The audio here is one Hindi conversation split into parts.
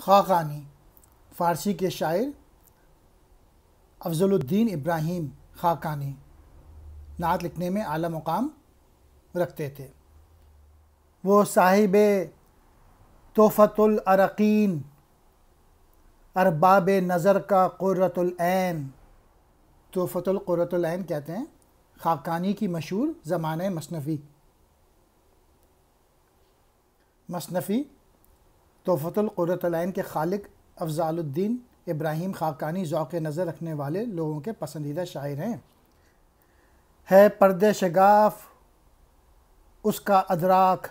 खाकानी फ़ारसी के शायर अफ़ज़लुद्दीन इब्राहिम खाकानी नात लिखने में आला मुकाम रखते थे। वो साहिबे तोहफ़तुल अरक़ीन अरबाब नज़र का क़ुर्रतुल ऐन, तोहफ़तुल क़ुर्रतुल ऐन कहते हैं खाकानी की मशहूर ज़माने मसनफ़ी तोहफ़तुल क़ुर्रतुल ऐन के खालिक अफ़ज़लुद्दीन इब्राहिम खाकानी ज़ौक़ नज़र रखने वाले लोगों के पसंदीदा शायर हैं। है पर्दे शगाफ़ उसका अदराक,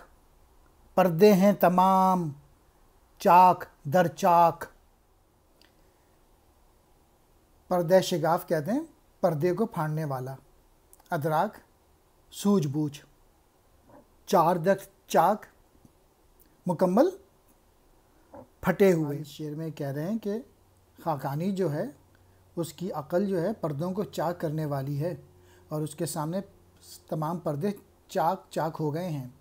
पर्दे हैं तमाम चाक दर चाक। पर्दे शगाफ़ कहते हैं पर्दे को फाड़ने वाला, अदराक सूझबूझ, चार दर चाक मुकम्मल फटे हुए। शेर में कह रहे हैं कि खाकानी जो है उसकी अक़ल जो है पर्दों को चाक करने वाली है और उसके सामने तमाम पर्दे चाक चाक हो गए हैं।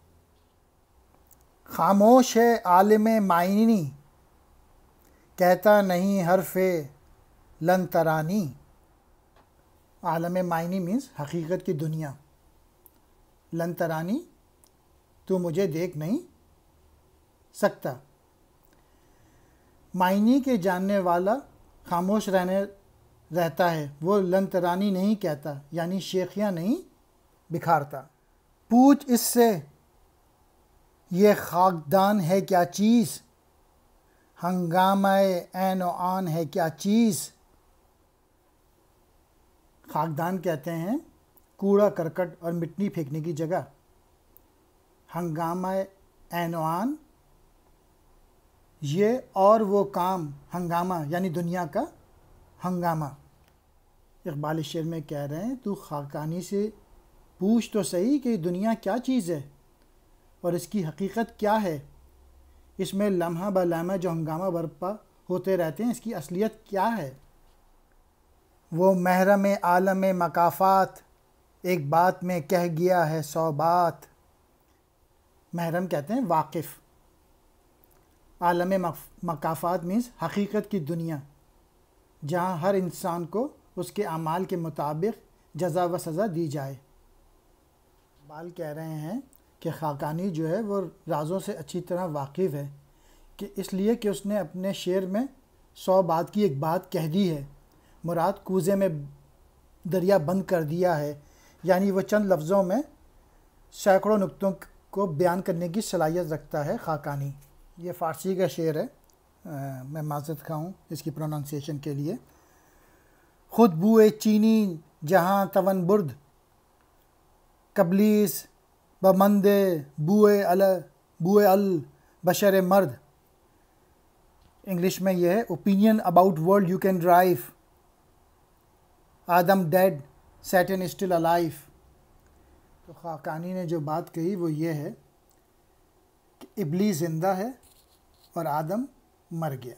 खामोश है आलिम मायनी कहता नहीं हरफ़े लन तरानी। आलम मायनी मीन्स हकीकत की दुनिया, लन तरानी तो मुझे देख नहीं सकता। मायनी के जानने वाला खामोश रहता है, वो लन तरानी नहीं कहता, यानी शेखियाँ नहीं बिखारता। पूछ इससे ये खाकदान है क्या चीज़, हंगामाए ऐन व आन है क्या चीज़। खाकदान कहते हैं कूड़ा करकट और मिट्टी फेंकने की जगह। हंगामाए ऐन व आन ये और वो काम, हंगामा यानी दुनिया का हंगामा। इकबाल शेर में कह रहे हैं तू खाकानी से पूछ तो सही कि दुनिया क्या चीज़ है और इसकी हकीकत क्या है, इसमें लम्हा ब लम्हा जो हंगामा बरपा होते रहते हैं इसकी असलियत क्या है। वो महरम आलम मकाफ़ात एक बात में कह गया है 100 बात। महरम कहते हैं वाकिफ़, आलम मकाफ़ात मीन्स हकीकत की दुनिया जहाँ हर इंसान को उसके अमाल के मुताबिक जज़ा व सज़ा दी जाए। बाल कह रहे हैं कि खाकानी जो है वो राज़ों से अच्छी तरह वाकिफ़ है कि इसलिए कि उसने अपने शेर में 100 बात की एक बात कह दी है। मुराद कूज़े में दरिया बंद कर दिया है, यानी वो चंद लफ्ज़ों में सैकड़ों नुक्तों को बयान करने की सलाहियत रखता है खाकानी। ये फ़ारसी का शेर है, मैं माज़रत खाऊँ इसकी प्रोनाउंसिएशन के लिए। ख़ुद बुए चीनी जहाँ तवन बुर्द कबलीस बमंदे बुए अल बशर मर्द। इंग्लिश में यह है opinion about world you can drive, Adam dead Satan still alive. तो खाकानी ने जो बात कही वो ये है कि इब्लीस ज़िंदा है और आदम मर गया।